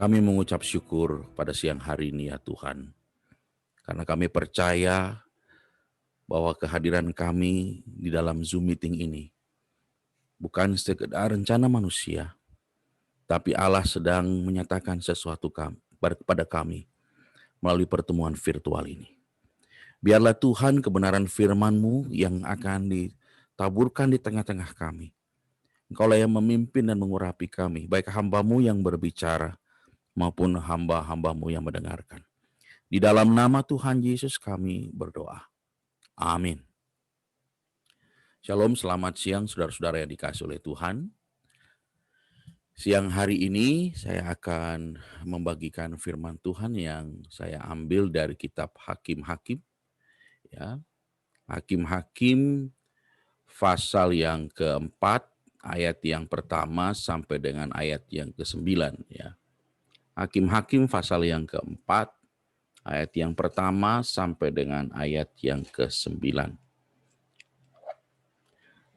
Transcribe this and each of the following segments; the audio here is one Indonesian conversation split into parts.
Kami mengucap syukur pada siang hari ini ya Tuhan, karena kami percaya bahwa kehadiran kami di dalam Zoom meeting ini bukan sekedar rencana manusia, tapi Allah sedang menyatakan sesuatu kepada kami melalui pertemuan virtual ini. Biarlah Tuhan kebenaran firman-Mu yang akan ditaburkan di tengah-tengah kami. Engkaulah yang memimpin dan mengurapi kami, baik hamba-Mu yang berbicara maupun hamba-hamba-Mu yang mendengarkan. Di dalam nama Tuhan Yesus kami berdoa. Amin. Shalom, selamat siang saudara-saudara yang dikasihi oleh Tuhan. Siang hari ini saya akan membagikan firman Tuhan yang saya ambil dari kitab Hakim-Hakim. Ya, Hakim-Hakim pasal yang keempat, ayat yang pertama sampai dengan ayat yang ke-9. Ya. Hakim-Hakim pasal yang keempat, ayat yang pertama sampai dengan ayat yang ke-9.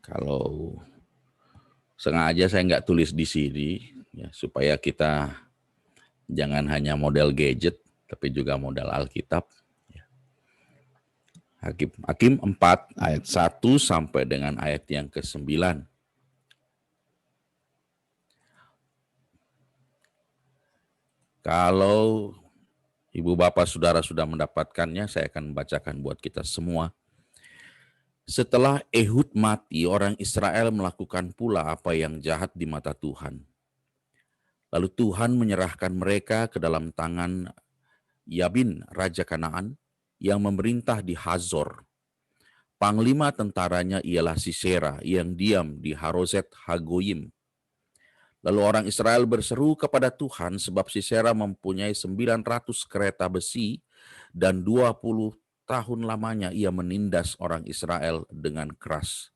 Kalau sengaja saya nggak tulis di sini, ya, supaya kita jangan hanya model gadget, tapi juga modal Alkitab. Ya. Hakim 4 ayat 1 sampai dengan ayat yang ke-9. Kalau Ibu Bapak Saudara sudah mendapatkannya, saya akan membacakan buat kita semua. Setelah Ehud mati, orang Israel melakukan pula apa yang jahat di mata Tuhan. Lalu Tuhan menyerahkan mereka ke dalam tangan Yabin, Raja Kanaan, yang memerintah di Hazor. Panglima tentaranya ialah Sisera, yang diam di Haroset Hagoyim. Lalu orang Israel berseru kepada Tuhan, sebab Sisera mempunyai 900 kereta besi, dan 20 tahun lamanya ia menindas orang Israel dengan keras.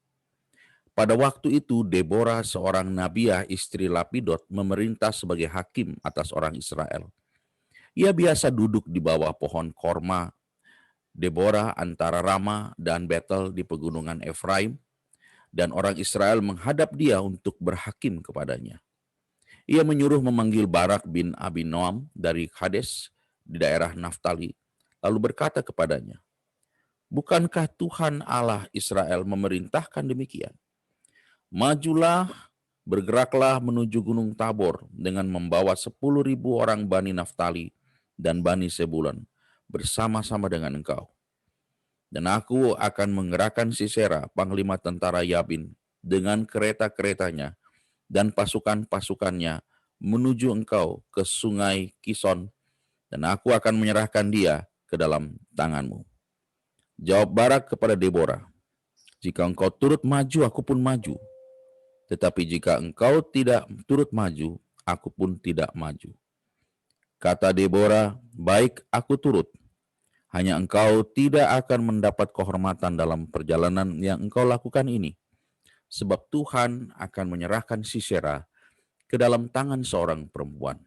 Pada waktu itu Deborah, seorang nabiah istri Lapidot, memerintah sebagai hakim atas orang Israel. Ia biasa duduk di bawah pohon korma Deborah antara Rama dan Betel di pegunungan Efraim, dan orang Israel menghadap dia untuk berhakim kepadanya. Ia menyuruh memanggil Barak bin Abinoam dari Kades di daerah Naftali, lalu berkata kepadanya, "Bukankah Tuhan Allah Israel memerintahkan demikian? Majulah, bergeraklah menuju Gunung Tabor dengan membawa 10.000 orang Bani Naftali dan Bani Sebulun bersama-sama dengan engkau. Dan aku akan menggerakkan Sisera, panglima tentara Yabin, dengan kereta-keretanya dan pasukan-pasukannya menuju engkau ke sungai Kison, dan aku akan menyerahkan dia ke dalam tanganmu." Jawab Barak kepada Deborah, "Jika engkau turut maju, aku pun maju. Tetapi jika engkau tidak turut maju, aku pun tidak maju." Kata Deborah, "Baik, aku turut. Hanya engkau tidak akan mendapat kehormatan dalam perjalanan yang engkau lakukan ini, sebab Tuhan akan menyerahkan Sisera ke dalam tangan seorang perempuan."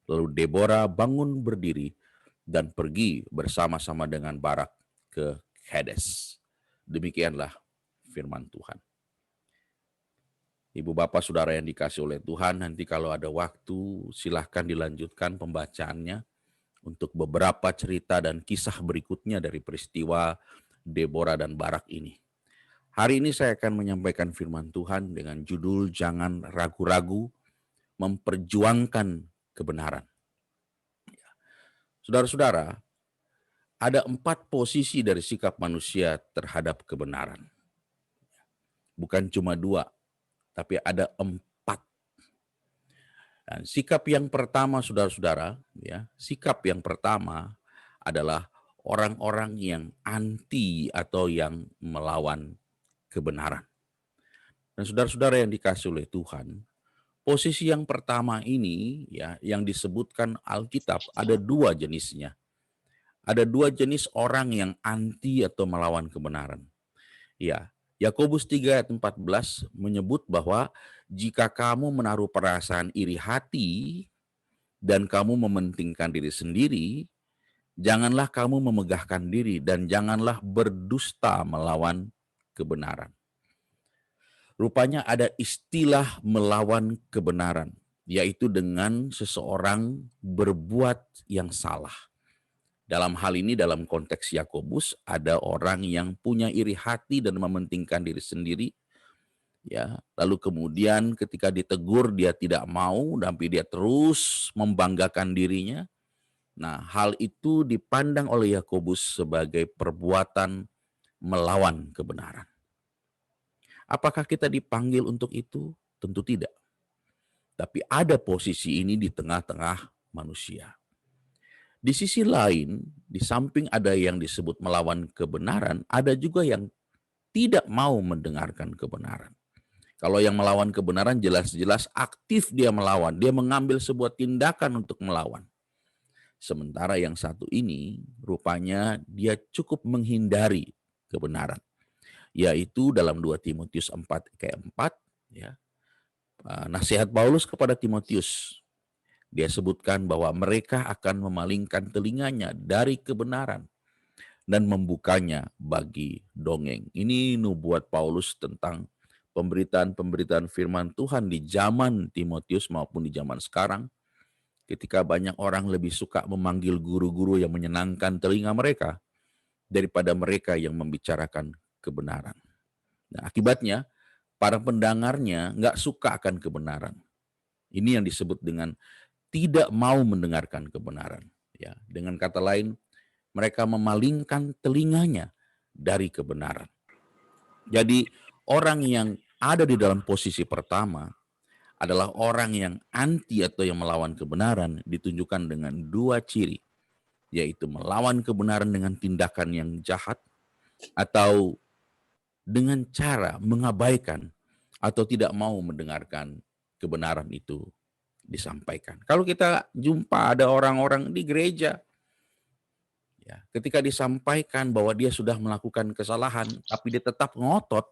Lalu Deborah bangun berdiri dan pergi bersama-sama dengan Barak ke Kades. Demikianlah firman Tuhan. Ibu Bapak Saudara yang dikasih oleh Tuhan, nanti kalau ada waktu silahkan dilanjutkan pembacaannya untuk beberapa cerita dan kisah berikutnya dari peristiwa Deborah dan Barak ini. Hari ini saya akan menyampaikan firman Tuhan dengan judul "Jangan Ragu-ragu Memperjuangkan Kebenaran". Saudara-saudara, ada 4 posisi dari sikap manusia terhadap kebenaran. Bukan cuma 2, tapi ada 4. Dan sikap yang pertama, saudara-saudara, ya, sikap yang pertama adalah orang-orang yang anti atau yang melawan kebenaran. Dan saudara-saudara yang dikasihi oleh Tuhan, posisi yang pertama ini, ya, yang disebutkan Alkitab, ada 2 jenisnya. Ada 2 jenis orang yang anti atau melawan kebenaran. Ya, Yakobus 3 ayat 14 menyebut bahwa jika kamu menaruh perasaan iri hati dan kamu mementingkan diri sendiri, janganlah kamu memegahkan diri dan janganlah berdusta melawan kebenaran. Rupanya ada istilah melawan kebenaran, yaitu dengan seseorang berbuat yang salah. Dalam hal ini, dalam konteks Yakobus, ada orang yang punya iri hati dan mementingkan diri sendiri, ya. Lalu kemudian ketika ditegur dia tidak mau, tapi dia terus membanggakan dirinya. Nah, hal itu dipandang oleh Yakobus sebagai perbuatan melawan kebenaran. Apakah kita dipanggil untuk itu? Tentu tidak. Tapi ada posisi ini di tengah-tengah manusia. Di sisi lain, di samping ada yang disebut melawan kebenaran, ada juga yang tidak mau mendengarkan kebenaran. Kalau yang melawan kebenaran jelas-jelas aktif dia melawan, dia mengambil sebuah tindakan untuk melawan. Sementara yang satu ini rupanya dia cukup menghindari kebenaran. Yaitu dalam 2 Timotius 4 ayat 4, ya. Nasihat Paulus kepada Timotius. Dia sebutkan bahwa mereka akan memalingkan telinganya dari kebenaran dan membukanya bagi dongeng. Ini nubuat Paulus tentang pemberitaan-pemberitaan firman Tuhan di zaman Timotius maupun di zaman sekarang, ketika banyak orang lebih suka memanggil guru-guru yang menyenangkan telinga mereka daripada mereka yang membicarakan kebenaran. Nah, akibatnya para pendengarnya nggak suka akan kebenaran. Ini yang disebut dengan tidak mau mendengarkan kebenaran. Ya, dengan kata lain, mereka memalingkan telinganya dari kebenaran. Jadi orang yang ada di dalam posisi pertama adalah orang yang anti atau yang melawan kebenaran ditunjukkan dengan 2 ciri, yaitu melawan kebenaran dengan tindakan yang jahat atau dengan cara mengabaikan atau tidak mau mendengarkan kebenaran itu disampaikan. Kalau kita jumpa ada orang-orang di gereja, ya, ketika disampaikan bahwa dia sudah melakukan kesalahan, tapi dia tetap ngotot,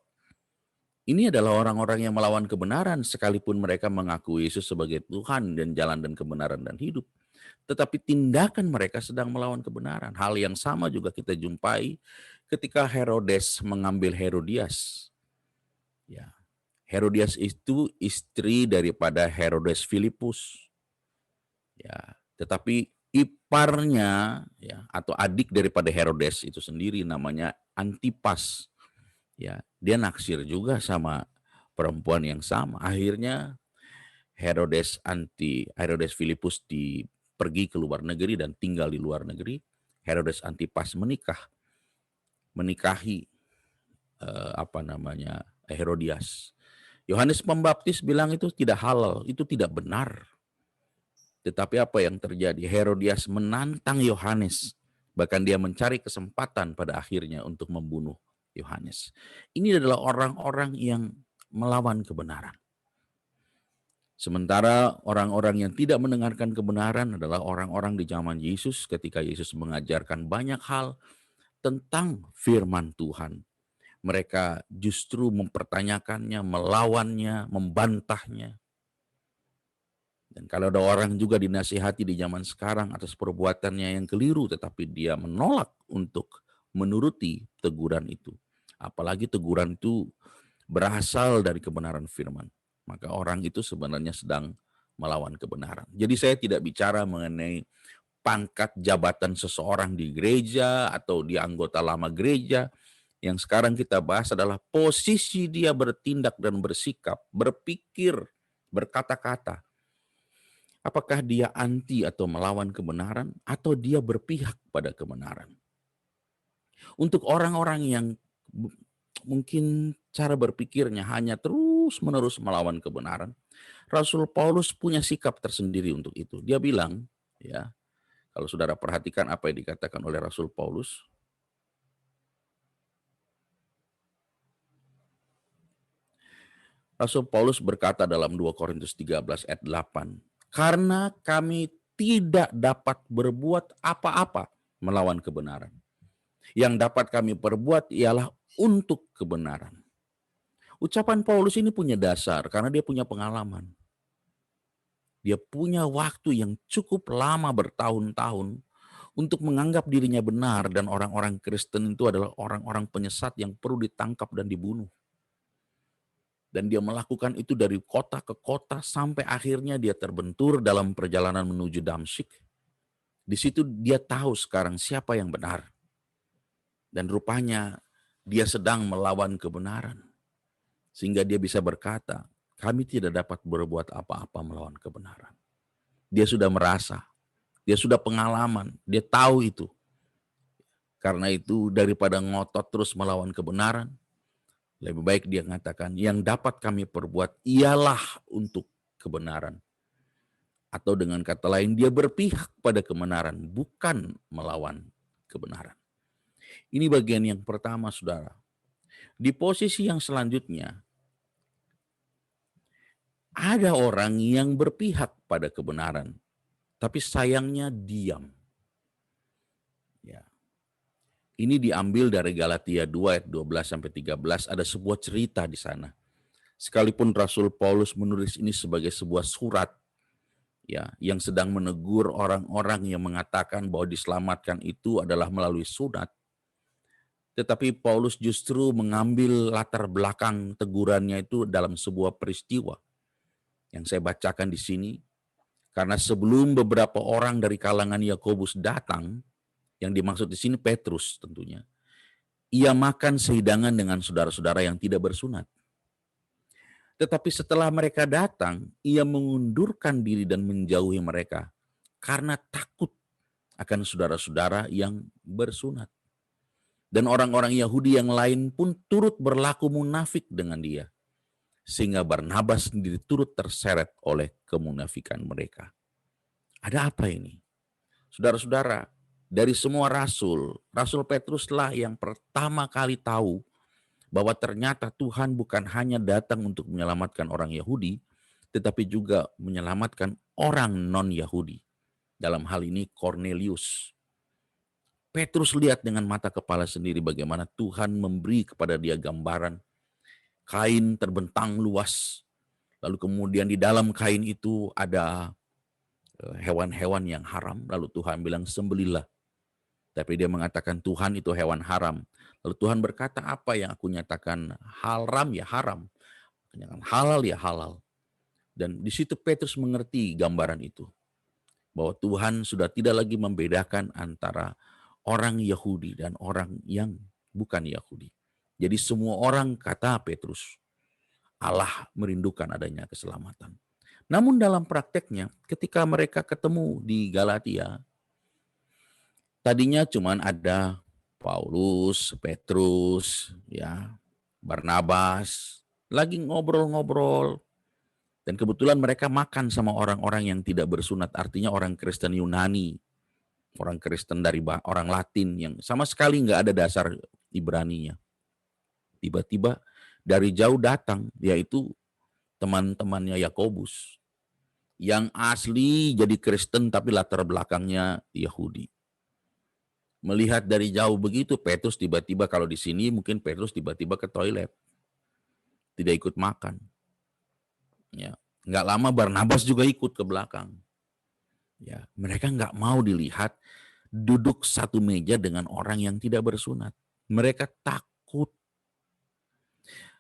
ini adalah orang-orang yang melawan kebenaran sekalipun mereka mengaku Yesus sebagai Tuhan dan jalan dan kebenaran dan hidup. Tetapi tindakan mereka sedang melawan kebenaran. Hal yang sama juga kita jumpai ketika Herodes mengambil Herodias. Ya, Herodias itu istri daripada Herodes Filipus. Ya, tetapi iparnya, ya, atau adik daripada Herodes itu sendiri namanya Antipas. Ya, dia naksir juga sama perempuan yang sama. Akhirnya Herodes Filipus pergi ke luar negeri dan tinggal di luar negeri. Herodes Antipas menikahi Herodias. Yohanes Pembaptis bilang itu tidak halal, itu tidak benar. Tetapi apa yang terjadi? Herodias menantang Yohanes. Bahkan dia mencari kesempatan pada akhirnya untuk membunuh Yohanes. Ini adalah orang-orang yang melawan kebenaran. Sementara orang-orang yang tidak mendengarkan kebenaran adalah orang-orang di zaman Yesus ketika Yesus mengajarkan banyak hal tentang firman Tuhan. Mereka justru mempertanyakannya, melawannya, membantahnya. Dan kalau ada orang juga dinasihati di zaman sekarang atas perbuatannya yang keliru, tetapi dia menolak untuk menuruti teguran itu. Apalagi teguran itu berasal dari kebenaran firman. Maka orang itu sebenarnya sedang melawan kebenaran. Jadi saya tidak bicara mengenai pangkat jabatan seseorang di gereja atau di anggota lama gereja. Yang sekarang kita bahas adalah posisi dia bertindak dan bersikap, berpikir, berkata-kata. Apakah dia anti atau melawan kebenaran atau dia berpihak pada kebenaran? Untuk orang-orang yang mungkin cara berpikirnya hanya terus-menerus melawan kebenaran, Rasul Paulus punya sikap tersendiri untuk itu. Dia bilang, ya, kalau saudara perhatikan apa yang dikatakan oleh Rasul Paulus, Rasul Paulus berkata dalam 2 Korintus 13 ayat 8, karena kami tidak dapat berbuat apa-apa melawan kebenaran. Yang dapat kami perbuat ialah untuk kebenaran. Ucapan Paulus ini punya dasar karena dia punya pengalaman. Dia punya waktu yang cukup lama bertahun-tahun untuk menganggap dirinya benar dan orang-orang Kristen itu adalah orang-orang penyesat yang perlu ditangkap dan dibunuh. Dan dia melakukan itu dari kota ke kota sampai akhirnya dia terbentur dalam perjalanan menuju Damsyik. Di situ dia tahu sekarang siapa yang benar. Dan rupanya dia sedang melawan kebenaran. Sehingga dia bisa berkata, kami tidak dapat berbuat apa-apa melawan kebenaran. Dia sudah merasa, dia sudah pengalaman, dia tahu itu. Karena itu daripada ngotot terus melawan kebenaran, lebih baik dia mengatakan, yang dapat kami perbuat ialah untuk kebenaran. Atau dengan kata lain, dia berpihak pada kebenaran, bukan melawan kebenaran. Ini bagian yang pertama, saudara. Di posisi yang selanjutnya, ada orang yang berpihak pada kebenaran, tapi sayangnya diam. Ya. Ini diambil dari Galatia 2 ayat 12-13, ada sebuah cerita di sana. Sekalipun Rasul Paulus menulis ini sebagai sebuah surat, ya, yang sedang menegur orang-orang yang mengatakan bahwa diselamatkan itu adalah melalui sunat, tetapi Paulus justru mengambil latar belakang tegurannya itu dalam sebuah peristiwa yang saya bacakan di sini. Karena sebelum beberapa orang dari kalangan Yakobus datang, yang dimaksud di sini Petrus tentunya, ia makan sehidangan dengan saudara-saudara yang tidak bersunat. Tetapi setelah mereka datang, ia mengundurkan diri dan menjauhi mereka karena takut akan saudara-saudara yang bersunat. Dan orang-orang Yahudi yang lain pun turut berlaku munafik dengan dia. Sehingga Barnabas sendiri turut terseret oleh kemunafikan mereka. Ada apa ini? Saudara-saudara, dari semua rasul, Rasul Petruslah yang pertama kali tahu bahwa ternyata Tuhan bukan hanya datang untuk menyelamatkan orang Yahudi, tetapi juga menyelamatkan orang non-Yahudi. Dalam hal ini Cornelius. Petrus lihat dengan mata kepala sendiri bagaimana Tuhan memberi kepada dia gambaran kain terbentang luas. Lalu kemudian di dalam kain itu ada hewan-hewan yang haram. Lalu Tuhan bilang sembelilah. Tapi dia mengatakan Tuhan itu hewan haram. Lalu Tuhan berkata, apa yang aku nyatakan haram ya haram. Yang halal ya halal. Dan di situ Petrus mengerti gambaran itu. Bahwa Tuhan sudah tidak lagi membedakan antara orang Yahudi dan orang yang bukan Yahudi. Jadi semua orang, kata Petrus, Allah merindukan adanya keselamatan. Namun dalam prakteknya ketika mereka ketemu di Galatia, tadinya cuman ada Paulus, Petrus, ya, Barnabas, lagi ngobrol-ngobrol. Dan kebetulan mereka makan sama orang-orang yang tidak bersunat, artinya orang Kristen Yunani, orang Kristen dari orang Latin yang sama sekali nggak ada dasar Ibraninya. Tiba-tiba dari jauh datang, yaitu teman-temannya Yakobus, yang asli jadi Kristen tapi latar belakangnya Yahudi. Melihat dari jauh begitu, Petrus tiba-tiba, kalau di sini mungkin Petrus tiba-tiba ke toilet, tidak ikut makan. Ya, nggak lama Barnabas juga ikut ke belakang. Ya, mereka nggak mau dilihat duduk satu meja dengan orang yang tidak bersunat. Mereka takut.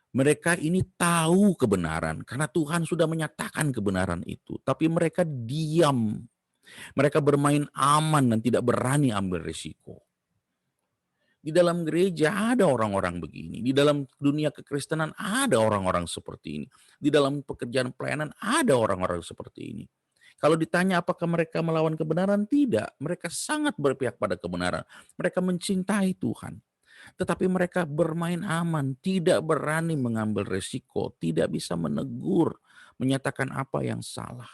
Mereka ini tahu kebenaran karena Tuhan sudah menyatakan kebenaran itu. Tapi mereka diam. Mereka bermain aman dan tidak berani ambil risiko. Di dalam gereja ada orang-orang begini. Di dalam dunia kekristenan ada orang-orang seperti ini. Di dalam pekerjaan pelayanan ada orang-orang seperti ini. Kalau ditanya apakah mereka melawan kebenaran, tidak. Mereka sangat berpihak pada kebenaran. Mereka mencintai Tuhan. Tetapi mereka bermain aman, tidak berani mengambil resiko, tidak bisa menegur, menyatakan apa yang salah.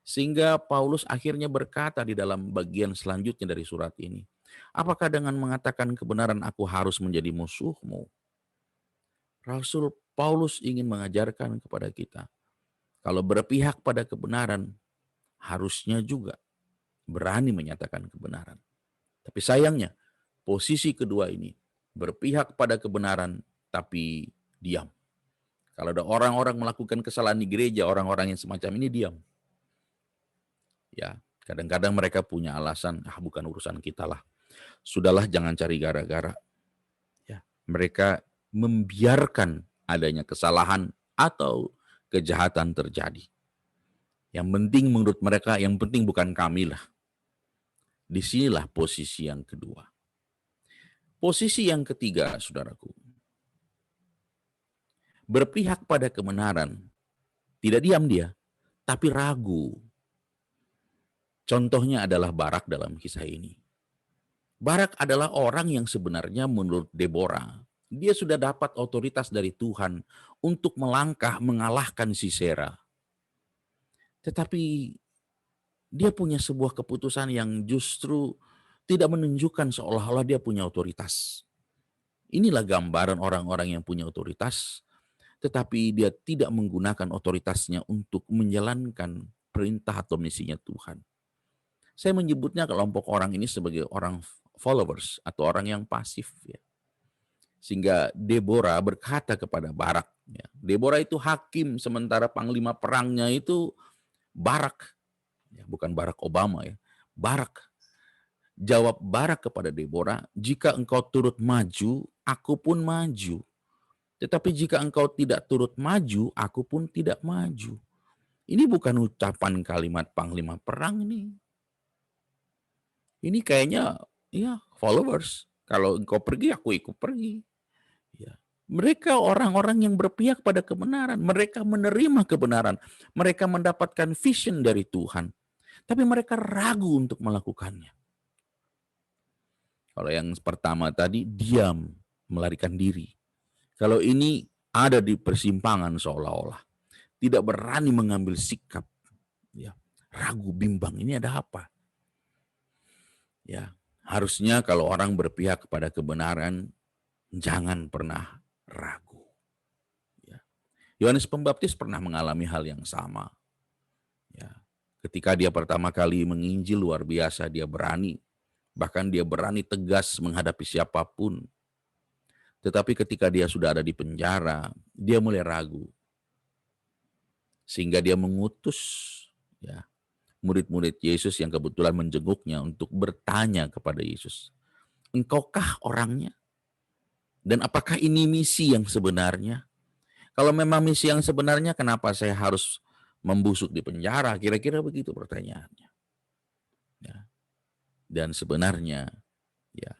Sehingga Paulus akhirnya berkata di dalam bagian selanjutnya dari surat ini, apakah dengan mengatakan kebenaran aku harus menjadi musuhmu? Rasul Paulus ingin mengajarkan kepada kita, kalau berpihak pada kebenaran, harusnya juga berani menyatakan kebenaran. Tapi sayangnya, posisi kedua ini, berpihak pada kebenaran tapi diam. Kalau ada orang-orang melakukan kesalahan di gereja, orang-orang yang semacam ini diam. Ya, kadang-kadang mereka punya alasan, bukan urusan kita lah. Sudahlah, jangan cari gara-gara. Ya, mereka membiarkan adanya kesalahan atau kejahatan terjadi. Yang penting menurut mereka, yang penting bukan kami lah. Disinilah posisi yang kedua. Posisi yang ketiga, saudaraku, berpihak pada kebenaran. Tidak diam dia, tapi ragu. Contohnya adalah Barak dalam kisah ini. Barak adalah orang yang sebenarnya menurut Deborah, dia sudah dapat otoritas dari Tuhan untuk melangkah mengalahkan Sisera. Tetapi dia punya sebuah keputusan yang justru tidak menunjukkan seolah-olah dia punya otoritas. Inilah gambaran orang-orang yang punya otoritas, tetapi dia tidak menggunakan otoritasnya untuk menjalankan perintah atau misinya Tuhan. Saya menyebutnya kelompok orang ini sebagai orang followers atau orang yang pasif. Ya. Sehingga Deborah berkata kepada Barak. Ya. Deborah itu hakim, sementara panglima perangnya itu Barak. Ya, bukan Barack Obama ya. Barak. Jawab Barak kepada Deborah, jika engkau turut maju, aku pun maju. Tetapi jika engkau tidak turut maju, aku pun tidak maju. Ini bukan ucapan kalimat panglima perang ini. Ini kayaknya ya followers. Kalau engkau pergi, aku ikut pergi. Ya. Mereka orang-orang yang berpihak pada kebenaran. Mereka menerima kebenaran. Mereka mendapatkan vision dari Tuhan. Tapi mereka ragu untuk melakukannya. Kalau yang pertama tadi, diam, melarikan diri. Kalau ini ada di persimpangan seolah-olah. Tidak berani mengambil sikap. Ya, ragu, bimbang, ini ada apa? Ya, harusnya kalau orang berpihak kepada kebenaran, jangan pernah ragu. Ya. Yohanes Pembaptis pernah mengalami hal yang sama. Ya. Ketika dia pertama kali menginjil, luar biasa, dia berani. Bahkan dia berani tegas menghadapi siapapun. Tetapi ketika dia sudah ada di penjara, dia mulai ragu. Sehingga dia mengutus ya, murid-murid Yesus yang kebetulan menjenguknya untuk bertanya kepada Yesus, engkaukah orangnya? Dan apakah ini misi yang sebenarnya? Kalau memang misi yang sebenarnya, kenapa saya harus membusuk di penjara? Kira-kira begitu pertanyaannya. Ya. Dan sebenarnya, ya,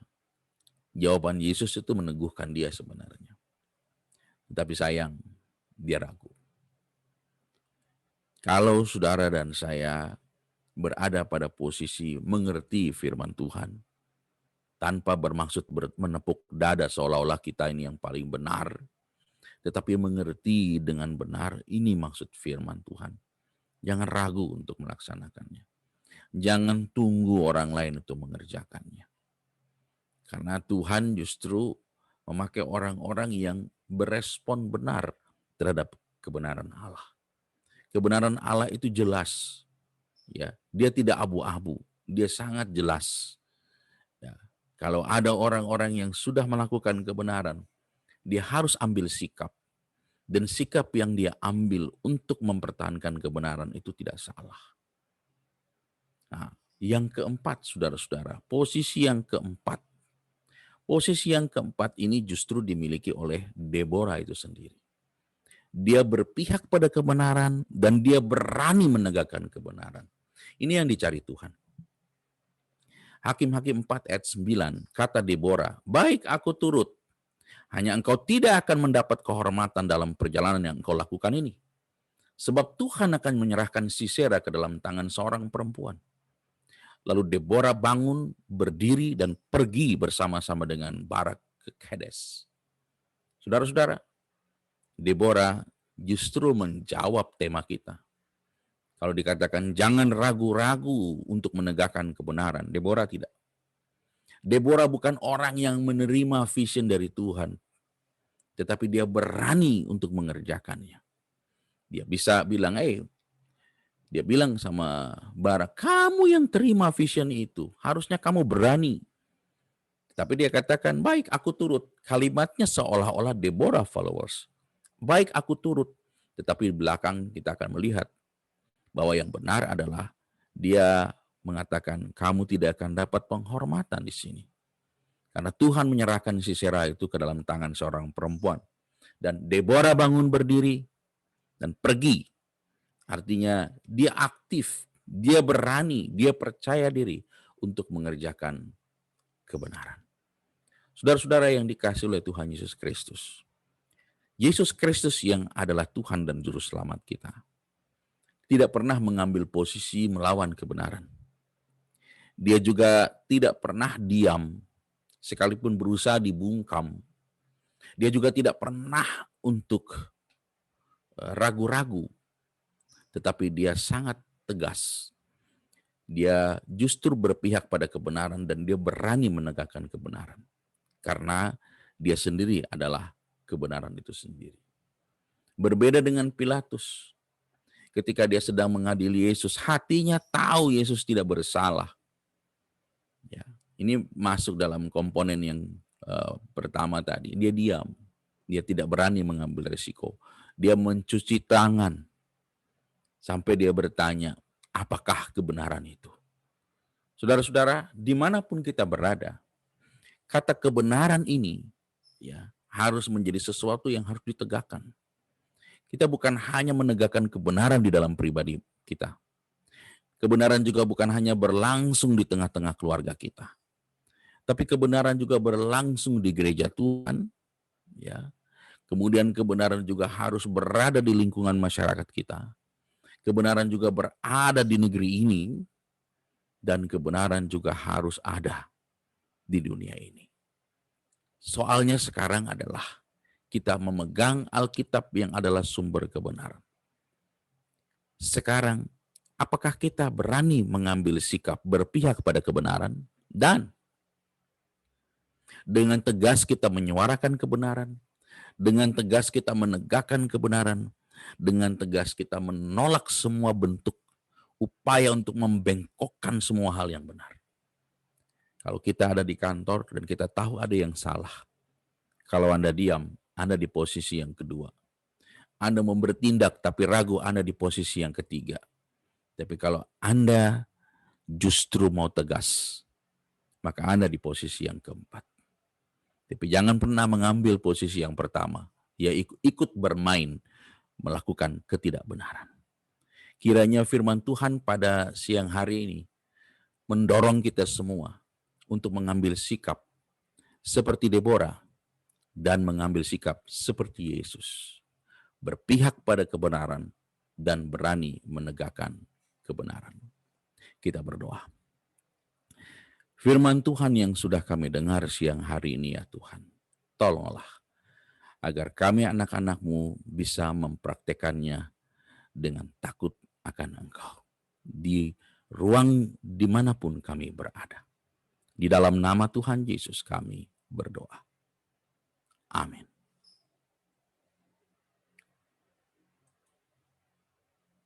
jawaban Yesus itu meneguhkan dia sebenarnya. Tapi sayang, dia ragu. Kalau saudara dan saya berada pada posisi mengerti firman Tuhan, tanpa bermaksud menepuk dada seolah-olah kita ini yang paling benar, tetapi mengerti dengan benar, ini maksud firman Tuhan. Jangan ragu untuk melaksanakannya. Jangan tunggu orang lain untuk mengerjakannya. Karena Tuhan justru memakai orang-orang yang berespon benar terhadap kebenaran Allah. Kebenaran Allah itu jelas. Ya, dia tidak abu-abu, dia sangat jelas. Ya, kalau ada orang-orang yang sudah melakukan kebenaran, dia harus ambil sikap. Dan sikap yang dia ambil untuk mempertahankan kebenaran itu tidak salah. Nah, yang keempat, saudara-saudara, posisi yang keempat. Posisi yang keempat ini justru dimiliki oleh Deborah itu sendiri. Dia berpihak pada kebenaran dan dia berani menegakkan kebenaran. Ini yang dicari Tuhan. Hakim-Hakim 4 ayat 9, kata Deborah, baik aku turut, hanya engkau tidak akan mendapat kehormatan dalam perjalanan yang engkau lakukan ini. Sebab Tuhan akan menyerahkan Sisera ke dalam tangan seorang perempuan. Lalu Deborah bangun, berdiri, dan pergi bersama-sama dengan Barak ke Kades. Saudara-saudara, Deborah justru menjawab tema kita. Kalau dikatakan jangan ragu-ragu untuk menegakkan kebenaran, Deborah tidak. Deborah bukan orang yang menerima vision dari Tuhan, tetapi dia berani untuk mengerjakannya. Dia bisa bilang, dia bilang sama Barak, kamu yang terima vision itu, harusnya kamu berani. Tapi dia katakan, baik aku turut. Kalimatnya seolah-olah Deborah followers. Baik aku turut. Tetapi di belakang kita akan melihat bahwa yang benar adalah dia mengatakan kamu tidak akan dapat penghormatan di sini. Karena Tuhan menyerahkan Sisera itu ke dalam tangan seorang perempuan. Dan Deborah bangun berdiri dan pergi. Artinya dia aktif, dia berani, dia percaya diri untuk mengerjakan kebenaran. Saudara-saudara yang dikasihi oleh Tuhan Yesus Kristus. Yesus Kristus yang adalah Tuhan dan Juru Selamat kita, tidak pernah mengambil posisi melawan kebenaran. Dia juga tidak pernah diam, sekalipun berusaha dibungkam. Dia juga tidak pernah untuk ragu-ragu, tetapi dia sangat tegas. Dia justru berpihak pada kebenaran dan dia berani menegakkan kebenaran. Karena dia sendiri adalah kebenaran itu sendiri. Berbeda dengan Pilatus. Ketika dia sedang mengadili Yesus, hatinya tahu Yesus tidak bersalah. Ya, ini masuk dalam komponen yang pertama tadi. Dia diam. Dia tidak berani mengambil risiko. Dia mencuci tangan. Sampai dia bertanya, apakah kebenaran itu? Saudara-saudara, dimanapun kita berada, kata kebenaran ini ya harus menjadi sesuatu yang harus ditegakkan. Kita bukan hanya menegakkan kebenaran di dalam pribadi kita. Kebenaran juga bukan hanya berlangsung di tengah-tengah keluarga kita. Tapi kebenaran juga berlangsung di gereja Tuhan, ya. Kemudian kebenaran juga harus berada di lingkungan masyarakat kita. Kebenaran juga berada di negeri ini, dan kebenaran juga harus ada di dunia ini. Soalnya sekarang adalah kita memegang Alkitab yang adalah sumber kebenaran. Sekarang, apakah kita berani mengambil sikap berpihak pada kebenaran dan dengan tegas kita menyuarakan kebenaran, dengan tegas kita menegakkan kebenaran, dengan tegas kita menolak semua bentuk upaya untuk membengkokkan semua hal yang benar. Kalau kita ada di kantor dan kita tahu ada yang salah, kalau Anda diam, Anda di posisi yang kedua. Anda mau bertindak tapi ragu, Anda di posisi yang ketiga. Tapi kalau Anda justru mau tegas, maka Anda di posisi yang keempat. Tapi jangan pernah mengambil posisi yang pertama, ya ikut bermain melakukan ketidakbenaran. Kiranya firman Tuhan pada siang hari ini mendorong kita semua untuk mengambil sikap seperti Deborah dan mengambil sikap seperti Yesus. Berpihak pada kebenaran dan berani menegakkan kebenaran. Kita berdoa. Firman Tuhan yang sudah kami dengar siang hari ini ya Tuhan, tolonglah agar kami anak-anak-Mu bisa mempraktekannya dengan takut akan Engkau di ruang dimanapun kami berada. Di dalam nama Tuhan Yesus kami berdoa. Amin.